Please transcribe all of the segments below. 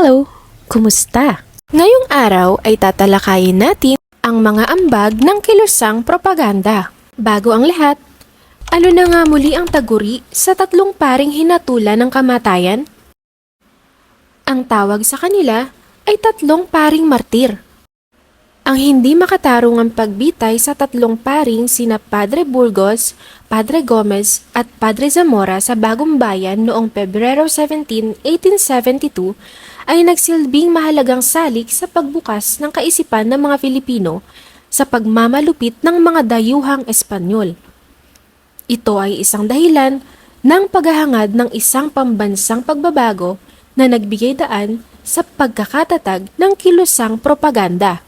Hello! Kumusta? Ngayong araw ay tatalakayin natin ang mga ambag ng kilusang propaganda. Bago ang lahat, ano na nga muli ang taguri sa tatlong paring hinatulan ng kamatayan? Ang tawag sa kanila ay tatlong paring martir. Ang hindi makatarungang pagbitay sa tatlong paring sina Padre Burgos, Padre Gomez at Padre Zamora sa Bagong Bayan noong Pebrero 17, 1872 ay nagsilbing mahalagang salik sa pagbukas ng kaisipan ng mga Filipino sa pagmamalupit ng mga dayuhang Espanyol. Ito ay isang dahilan ng paghahangad ng isang pambansang pagbabago na nagbigay daan sa pagkakatatag ng kilusang propaganda.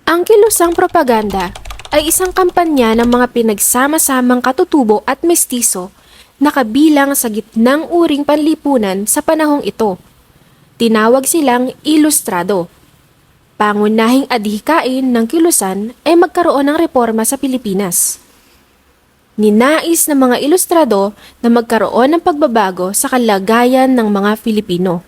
Ang kilusang propaganda ay isang kampanya ng mga pinagsama-samang katutubo at mestizo na kabilang sa gitnang uring panlipunan sa panahong ito. Tinawag silang ilustrado. Pangunahing adhikain ng kilusan ay magkaroon ng reforma sa Pilipinas. Ninais ng mga ilustrado na magkaroon ng pagbabago sa kalagayan ng mga Filipino.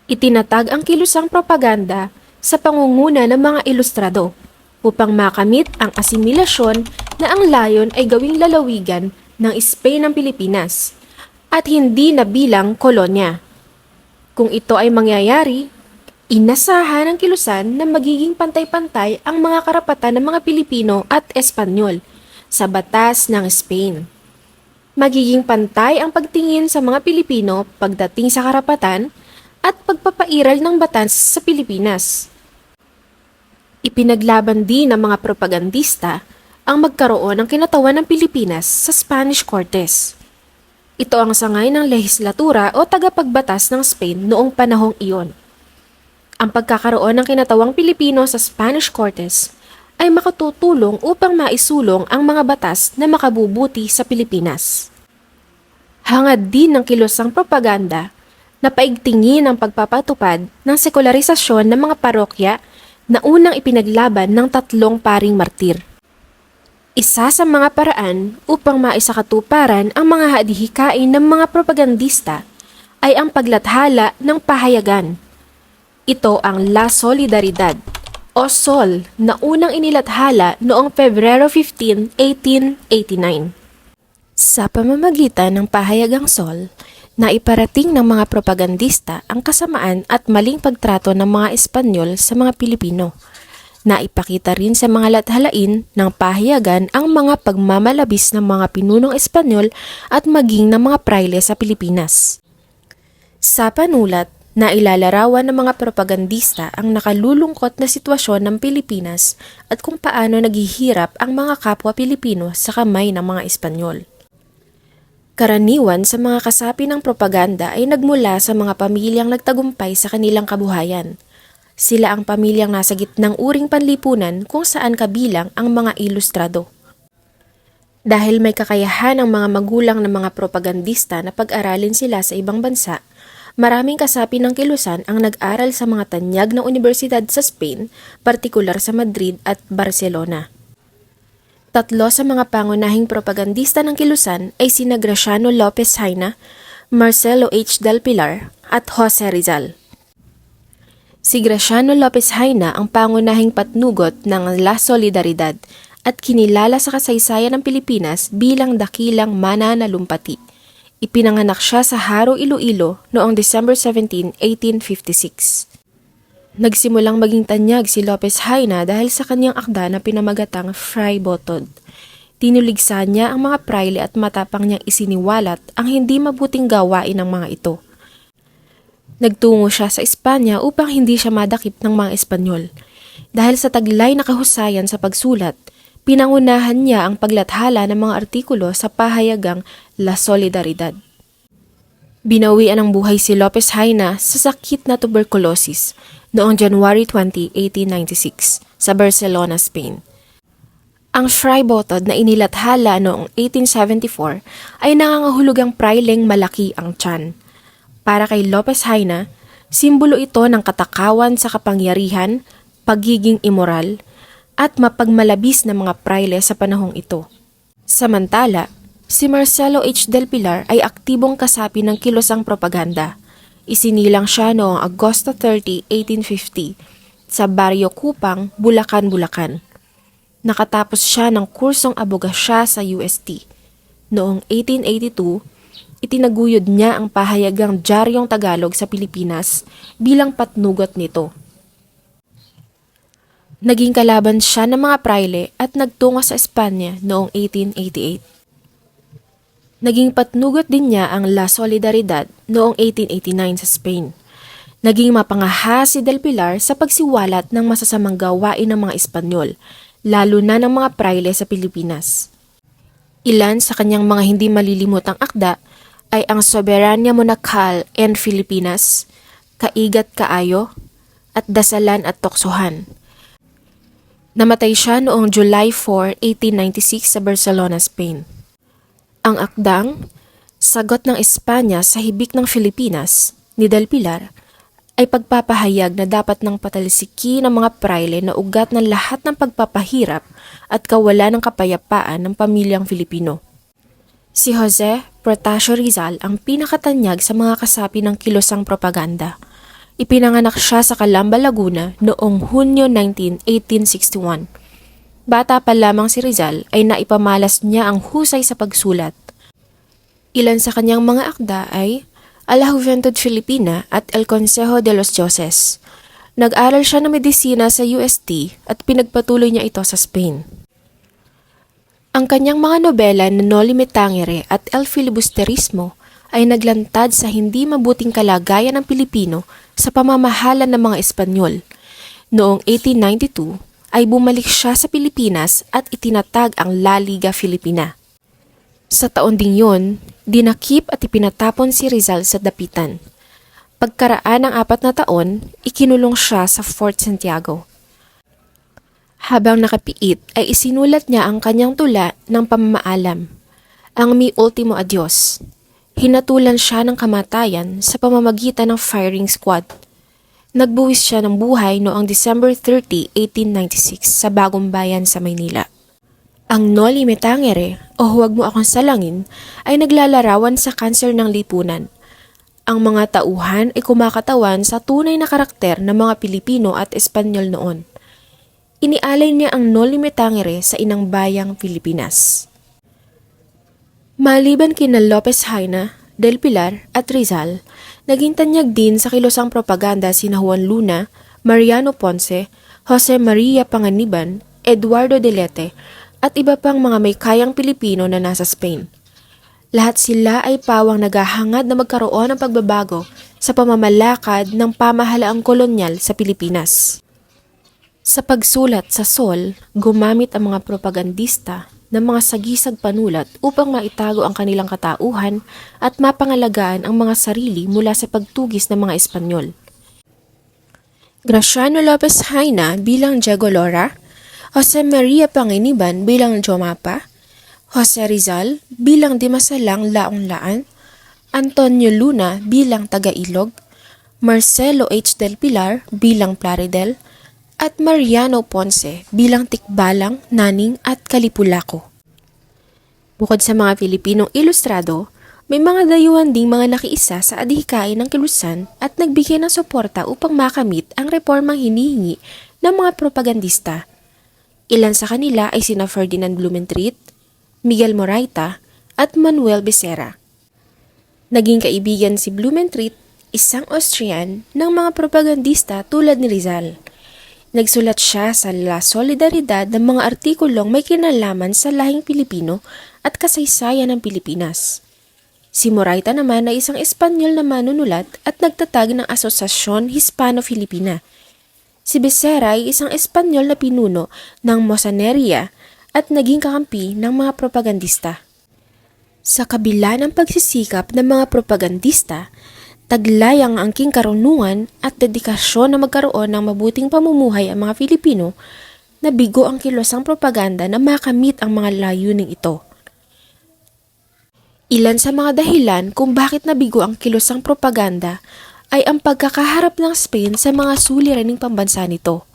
Itinatag ang kilusang propaganda sa pangunguna ng mga ilustrado upang makamit ang asimilasyon na ang layon ay gawing lalawigan ng Spain ng Pilipinas at hindi na bilang kolonya. Kung ito ay mangyayari, inasahan ng kilusan na magiging pantay-pantay ang mga karapatan ng mga Pilipino at Espanyol sa batas ng Spain. Magiging pantay ang pagtingin sa mga Pilipino pagdating sa karapatan at pagpapairal ng batas sa Pilipinas. Ipinaglaban din ng mga propagandista ang magkaroon ng kinatawan ng Pilipinas sa Spanish Cortes. Ito ang sangay ng lehislatura o tagapagbatas ng Spain noong panahong iyon. Ang pagkakaroon ng kinatawang Pilipino sa Spanish Cortes ay makatutulong upang maisulong ang mga batas na makabubuti sa Pilipinas. Hangad din ng kilusang propaganda na paigtingin ang pagpapatupad ng sekularisasyon ng mga parokya na unang ipinaglaban ng tatlong paring martir. Isa sa mga paraan upang maisakatuparan ang mga hadihikain ng mga propagandista ay ang paglathala ng pahayagan. Ito ang La Solidaridad o SOL na unang inilathala noong Pebrero 15, 1889. Sa pamamagitan ng pahayagang SOL, naiparating ng mga propagandista ang kasamaan at maling pagtrato ng mga Espanyol sa mga Pilipino. Naipakita rin sa mga lathalain ng pahayagan ang mga pagmamalabis ng mga pinunong Espanyol at maging ng mga praile sa Pilipinas. Sa panulat, nailalarawan ng mga propagandista ang nakalulungkot na sitwasyon ng Pilipinas at kung paano naghihirap ang mga kapwa Pilipino sa kamay ng mga Espanyol. Karaniwan sa mga kasapi ng propaganda ay nagmula sa mga pamilyang nagtagumpay sa kanilang kabuhayan. Sila ang pamilyang nasa gitnang uring panlipunan kung saan kabilang ang mga ilustrado. Dahil may kakayahan ang mga magulang ng mga propagandista na pag-aralin sila sa ibang bansa, maraming kasapi ng kilusan ang nag-aral sa mga tanyag na universidad sa Spain, partikular sa Madrid at Barcelona. Tatlo sa mga pangunahing propagandista ng kilusan ay sina Graciano Lopez Haina, Marcelo H. del Pilar at Jose Rizal. Si Graciano Lopez Haina ang pangunahing patnugot ng La Solidaridad at kinilala sa kasaysayan ng Pilipinas bilang dakilang mananalumpati. Ipinanganak siya sa Haro, Iloilo noong December 17, 1856. Nagsimulang maging tanyag si Lopez Haina dahil sa kanyang akda na pinamagatang Fray Botod. Tinuligsa niya ang mga praile at matapang niyang isiniwalat ang hindi mabuting gawain ng mga ito. Nagtungo siya sa Espanya upang hindi siya madakip ng mga Espanyol. Dahil sa taglay na kahusayan sa pagsulat, pinangunahan niya ang paglathala ng mga artikulo sa pahayagang La Solidaridad. Binawian ng buhay si Lopez Haina sa sakit na tuberculosis noong January 20, 1896 sa Barcelona, Spain. Ang Fray Botod na inilathala noong 1874 ay nangangahulugang praileng malaki ang tiyan. Para kay Lopez Haina, simbolo ito ng katakawan sa kapangyarihan, pagiging immoral, at mapagmalabis na mga praile sa panahong ito. Samantala, si Marcelo H. del Pilar ay aktibong kasapi ng kilusang propaganda. Isinilang siya noong Agosto 30, 1850 sa Barrio Kupang, Bulacan, Bulacan. Nakatapos siya ng kursong abogasya sa UST. Noong 1882, itinaguyod niya ang pahayagang Diaryong Tagalog sa Pilipinas bilang patnugot nito. Naging kalaban siya ng mga praile at nagtungo sa Espanya noong 1888. Naging patnugot din niya ang La Solidaridad noong 1889 sa Spain. Naging mapangaha si Del Pilar sa pagsiwalat ng masasamang gawain ng mga Espanyol, lalo na ng mga praile sa Pilipinas. Ilan sa kanyang mga hindi malilimutang akda ay ang Soberania Monarchal en Filipinas, Kaigat Kaayo, at Dasalan at Toksohan. Namatay siya noong July 4, 1896 sa Barcelona, Spain. Ang akdang Sagot ng Espanya sa Hibik ng Filipinas ni Del Pilar ay pagpapahayag na dapat nang patalsikin ng mga praile na ugat ng lahat ng pagpapahirap at kawalan ng kapayapaan ng pamilyang Filipino. Si Jose Protasio Rizal ang pinakatanyag sa mga kasapi ng kilosang propaganda. Ipinanganak siya sa Calamba, Laguna noong Hunyo 19, 1861. Bata pa lamang si Rizal ay naipamalas niya ang husay sa pagsulat. Ilan sa kanyang mga akda ay A la Juventud Filipina at El Consejo de los Dioses. Nag-aral siya ng medisina sa UST at pinagpatuloy niya ito sa Spain. Ang kanyang mga nobela na Noli Me Tangere at El Filibusterismo ay naglantad sa hindi mabuting kalagayan ng Pilipino sa pamamahala ng mga Espanyol. Noong 1892 ay bumalik siya sa Pilipinas at itinatag ang La Liga Filipina. Sa taon ding yun, dinakip at ipinatapon si Rizal sa dapitan. Pagkaraan ng 4 na taon, ikinulong siya sa Fort Santiago. Habang nakapiit ay isinulat niya ang kanyang tula ng pamamaalam, ang Mi Ultimo Adios. Hinatulan siya ng kamatayan sa pamamagitan ng firing squad. Nagbuwis siya ng buhay noong December 30, 1896 sa Bagong Bayan sa Maynila. Ang Noli Me Tangere o Huwag Mo Akong Salangin ay naglalarawan sa kanser ng lipunan. Ang mga tauhan ay kumakatawan sa tunay na karakter ng mga Pilipino at Espanyol noon. Inialay niya ang Noli Me Tangere sa inang bayang Pilipinas. Maliban kina Lopez Haina, Del Pilar at Rizal, naging tanyag din sa kilosang propaganda sina Juan Luna, Mariano Ponce, Jose Maria Panganiban, Eduardo Delete, at iba pang mga may kayang Pilipino na nasa Spain. Lahat sila ay pawang naghahangad na magkaroon ng pagbabago sa pamamalakad ng pamahalaang kolonyal sa Pilipinas. Sa pagsulat sa Sol, gumamit ang mga propagandista ng mga sagisag panulat upang maitago ang kanilang katauhan at mapangalagaan ang mga sarili mula sa pagtugis ng mga Espanyol. Graciano Lopez Haina bilang Diego Lora, Jose Maria Panganiban bilang Jomapa, Jose Rizal bilang Dimasalang Laong-Laan, Antonio Luna bilang Taga-Ilog, Marcelo H. Del Pilar bilang Plaridel, at Mariano Ponce bilang Tikbalang, Naning at Kalipulaco. Bukod sa mga Pilipinong ilustrado, may mga dayuhan ding mga nakiisa sa adhikain ng kilusan at nagbigay ng suporta upang makamit ang reformang hinihingi ng mga propagandista. Ilan sa kanila ay sina Ferdinand Blumentritt, Miguel Moraita at Manuel Becerra. Naging kaibigan si Blumentritt, isang Austrian, ng mga propagandista tulad ni Rizal. Nagsulat siya sa La Solidaridad ng mga artikulong may kinalaman sa lahing Pilipino at kasaysayan ng Pilipinas. Si Moraita naman ay isang Espanyol na manunulat at nagtatag ng Asosasyon Hispano-Filipina. Si Becerra ay isang Espanyol na pinuno ng Mosaneria at naging kakampi ng mga propagandista. Sa kabila ng pagsisikap ng mga propagandista, taglay ang angking karunungan at dedikasyon na magkaroon ng mabuting pamumuhay ang mga Filipino, nabigo ang kilosang propaganda na makamit ang mga layuning ito. Ilan sa mga dahilan kung bakit nabigo ang kilosang propaganda ay ang pagkakaharap ng Spain sa mga suliraning pambansa nito,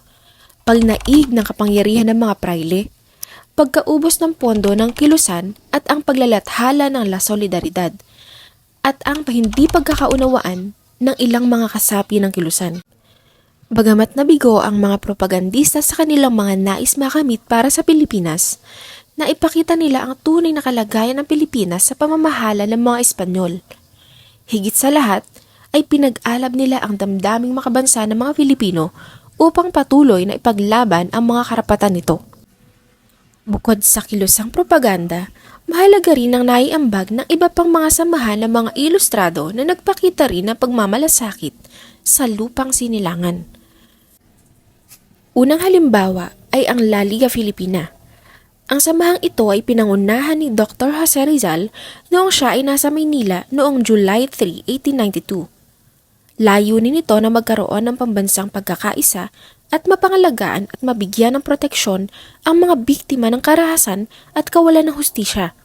pagnaig ng kapangyarihan ng mga praile, pagkaubos ng pondo ng kilusan at ang paglalathala ng La Solidaridad, at ang hindi pagkakaunawaan ng ilang mga kasapi ng kilusan. Bagamat nabigo ang mga propagandista sa kanilang mga nais makamit para sa Pilipinas, naipakita nila ang tunay na kalagayan ng Pilipinas sa pamamahala ng mga Espanyol. Higit sa lahat, ay pinag-alab nila ang damdaming makabansa ng mga Pilipino upang patuloy na ipaglaban ang mga karapatan nito. Bukod sa kilusang propaganda, mahalaga rin ang naiambag ng iba pang mga samahan ng mga ilustrado na nagpakita rin ng pagmamalasakit sa lupang sinilangan. Unang halimbawa ay ang La Liga Filipina. Ang samahang ito ay pinangunahan ni Dr. Jose Rizal noong siya ay nasa Maynila noong July 3, 1892. Layunin nito na magkaroon ng pambansang pagkakaisa at mapangalagaan at mabigyan ng proteksyon ang mga biktima ng karahasan at kawalan ng hustisya.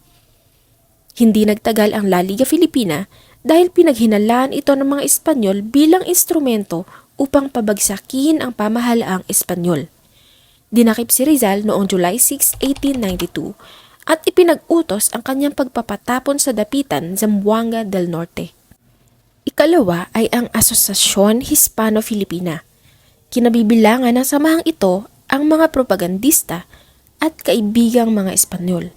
Hindi nagtagal ang La Liga Filipina dahil pinaghinalaan ito ng mga Espanyol bilang instrumento upang pabagsakin ang pamahalaang Espanyol. Dinakip si Rizal noong July 6, 1892 at ipinag-utos ang kanyang pagpapatapon sa dapitan Zamboanga del Norte. Ikalawa ay ang Asosasyon Hispano-Filipina. Kinabibilangan ng samahang ito ang mga propagandista at kaibigang mga Espanyol.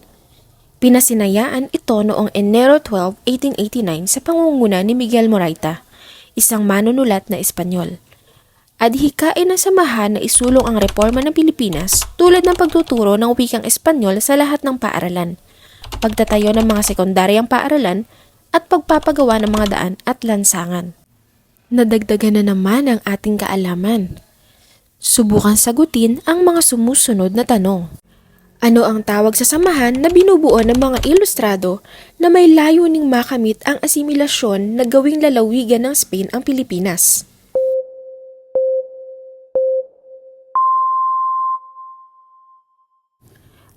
Pinasinayaan ito noong Enero 12, 1889 sa pangunguna ni Miguel Moraita, isang manunulat na Espanyol. Adhikain ng samahan na isulong ang reforma ng Pilipinas tulad ng pagtuturo ng wikang Espanyol sa lahat ng paaralan, pagtatayo ng mga sekundaryang paaralan at pagpapagawa ng mga daan at lansangan. Nadagdagan na naman ang ating kaalaman. Subukan sagutin ang mga sumusunod na tanong. Ano ang tawag sa samahan na binubuo ng mga ilustrado na may layuning makamit ang asimilasyon na gawing lalawigan ng Spain ang Pilipinas?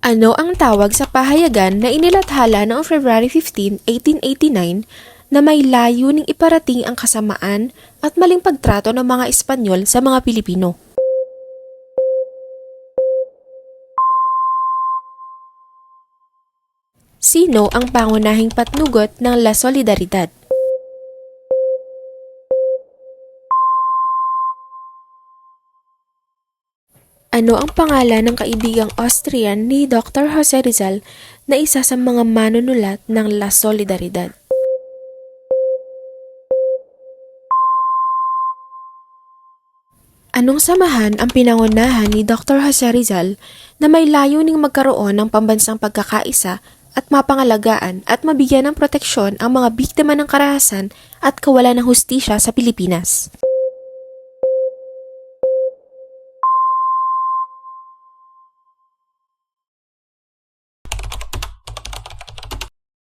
Ano ang tawag sa pahayagan na inilathala noong February 15, 1889 na may layuning iparating ang kasamaan at maling pagtrato ng mga Espanyol sa mga Pilipino? Sino ang pangunahing patnugot ng La Solidaridad? Ano ang pangalan ng kaibigang Austrian ni Dr. Jose Rizal na isa sa mga manunulat ng La Solidaridad? Anong samahan ang pinangunahan ni Dr. Jose Rizal na may layuning magkaroon ng pambansang pagkakaisa at mapangalagaan at mabigyan ng proteksyon ang mga biktima ng karahasan at kawalan ng hustisya sa Pilipinas?